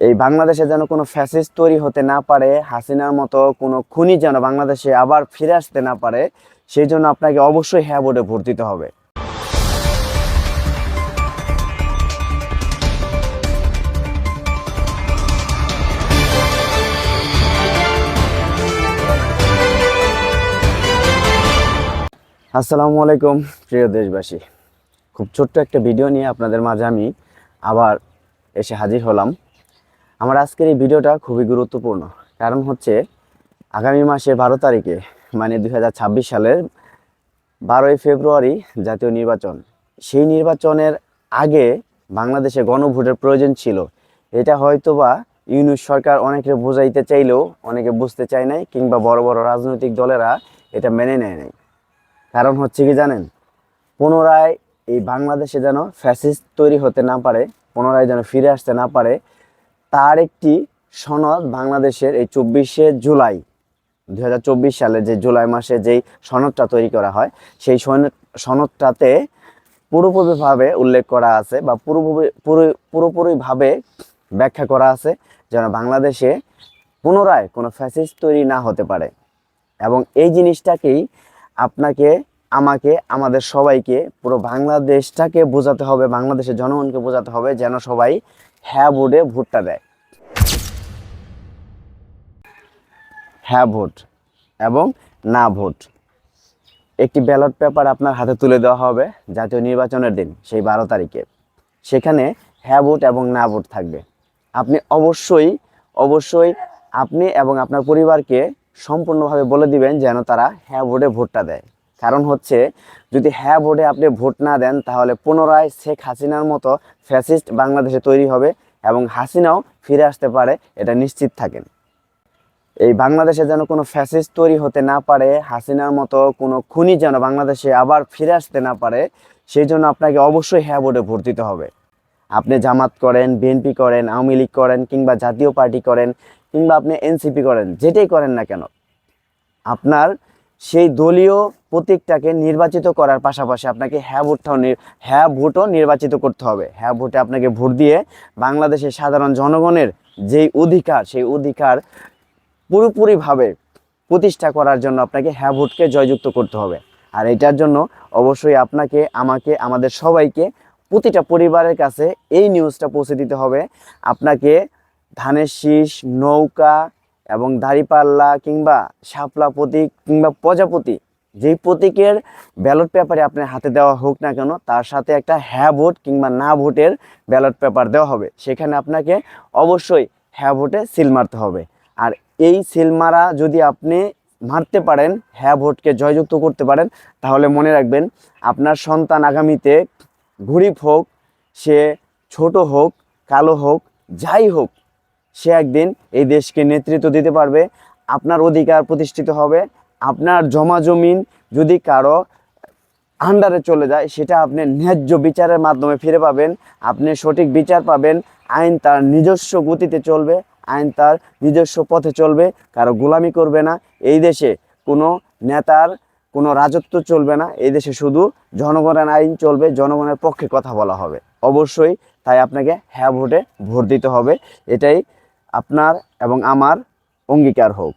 এই বাংলাদেশে যেন কোনো ফ্যাসিস্ট তৈরি হতে না পারে, হাসিনার মতো কোনো খুনি যেন বাংলাদেশে আবার ফিরে আসতে না পারে, সেই জন্য আপনাকে অবশ্যই হ্যাঁ ভোটে ভোট দিতে হবে। আসসালামু আলাইকুম প্রিয় দেশবাসী, খুব ছোট্ট একটা ভিডিও নিয়ে আপনাদের মাঝে আমি আবার এসে হাজির হলাম। আমার আজকের এই ভিডিওটা খুবই গুরুত্বপূর্ণ, কারণ হচ্ছে আগামী মাসের 12 তারিখে মানে 2026 সালের 12ই ফেব্রুয়ারি জাতীয় নির্বাচন। সেই নির্বাচনের আগে বাংলাদেশে গণভোটের প্রয়োজন ছিল। এটা হয়তোবা ইউনূস সরকার অনেকে বোঝাইতে চাইলেও অনেকে বুঝতে চায় নাই, কিংবা বড় বড় রাজনৈতিক দলেরা এটা মেনে নেয় নাই। কারণ হচ্ছে কি জানেন, পুনরায় এই বাংলাদেশে যেন ফ্যাসিস্ট তৈরি হতে না পারে, পুনরায় যেন ফিরে আসতে না পারে, তার একটি সনদ বাংলাদেশের এই 24শে জুলাই 2024 সালে যে জুলাই মাসে যেই সনদটা তৈরি করা হয়, সেই সনদটাতে পুরোপুরিভাবে উল্লেখ করা আছে বা পুরোপুরিভাবে ব্যাখ্যা করা আছে যেন বাংলাদেশে পুনরায় কোনো ফ্যাসিস্ট তৈরি না হতে পারে। এবং এই জিনিসটাকেই আপনাকে, আমাকে, আমাদের সবাইকে, পুরো বাংলাদেশটাকে বোঝাতে হবে, বাংলাদেশের জনগণকে বোঝাতে হবে যেন সবাই হ্যাঁ ভোটে ভোটটা দেয়। হ্যাঁ ভোট এবং না ভোট, একটি ব্যালট পেপার আপনার হাতে তুলে দেওয়া হবে জাতীয় নির্বাচনের দিন, সেই 12 তারিখে। সেখানে হ্যাঁ ভোট এবং না ভোট থাকবে। আপনি অবশ্যই অবশ্যই আপনি এবং আপনার পরিবারকে সম্পূর্ণভাবে বলে দিবেন যেন তারা হ্যাঁ ভোটে ভোটটা দেয়। কারণ হচ্ছে, যদি হ্যাঁ ভোটে আপনি ভোট না দেন, তাহলে পুনরায় শেখ হাসিনার মতো ফ্যাসিস্ট বাংলাদেশে তৈরি হবে এবং হাসিনাও ফিরে আসতে পারে, এটা নিশ্চিত থাকেন। এই বাংলাদেশে যেন কোনো ফ্যাসিস্ট তৈরি হতে না পারে, হাসিনার মতো কোনো খুনি যেন বাংলাদেশে আবার ফিরে আসতে না পারে, সেই জন্য আপনাকে অবশ্যই হ্যাঁ ভোটে ভোট দিতে হবে। আপনি জামাত করেন, বিএনপি করেন, আওয়ামী লীগ করেন, কিংবা জাতীয় পার্টি করেন, কিংবা আপনি এনসিপি করেন, যেটাই করেন না কেন, আপনার সেই দলীয় প্রতীকটাকে নির্বাচিত করার পাশাপাশি আপনাকে হ্যাঁ ভোটও নির্বাচিত করতে হবে। হ্যাঁ ভোটে আপনাকে ভোট দিয়ে বাংলাদেশের সাধারণ জনগণের যেই অধিকার, সেই অধিকার পুরোপুরিভাবে প্রতিষ্ঠা করার জন্য আপনাকে হ্যাঁ ভোটকে জয়যুক্ত করতে হবে। আর এটার জন্য অবশ্যই আপনাকে, আমাকে, আমাদের সবাইকে, প্রতিটা পরিবারের কাছে এই নিউজটা পৌঁছে দিতে হবে। আপনাকে ধানের শীষ, নৌকা এবং দাঁড়িপাল্লা কিংবা শাপলা প্রতীক কিংবা প্রজাপতি, যেই প্রতীকের ব্যালট পেপারে আপনার হাতে দেওয়া হোক না কেন, তার সাথে একটা হ্যাঁ ভোট কিংবা না ভোটের ব্যালট পেপার দেওয়া হবে। সেখানে আপনাকে অবশ্যই হ্যাঁ ভোটে সিল মারতে হবে। আর এই সিল মারা যদি আপনি মারতে পারেন, হ্যাঁ ভোটকে জয়যুক্ত করতে পারেন, তাহলে মনে রাখবেন, আপনার সন্তান আগামীতে গরিব হোক, সে ছোট হোক, কালো হোক, যাই হোক, সে একদিন এই দেশকে নেতৃত্ব দিতে পারবে। আপনার অধিকার প্রতিষ্ঠিত হবে। আপনার জমা জমিন যদি কারো আন্ডারে চলে যায়, সেটা আপনি ন্যায্য বিচারের মাধ্যমে ফিরে পাবেন। আপনি সঠিক বিচার পাবেন। আইন তার নিজস্ব গতিতে চলবে, আইন তার নিজস্ব পথে চলবে, কারো গোলামি করবে না। এই দেশে কোনো নেতার কোনো রাজত্ব চলবে না। এই দেশে শুধু জনগণের আইন চলবে, জনগণের পক্ষে কথা বলা হবে। অবশ্যই তাই আপনাকে হ্যাঁ ভোটে ভোট দিতে হবে। এটাই আপনার এবং আমার অঙ্গীকার হোক।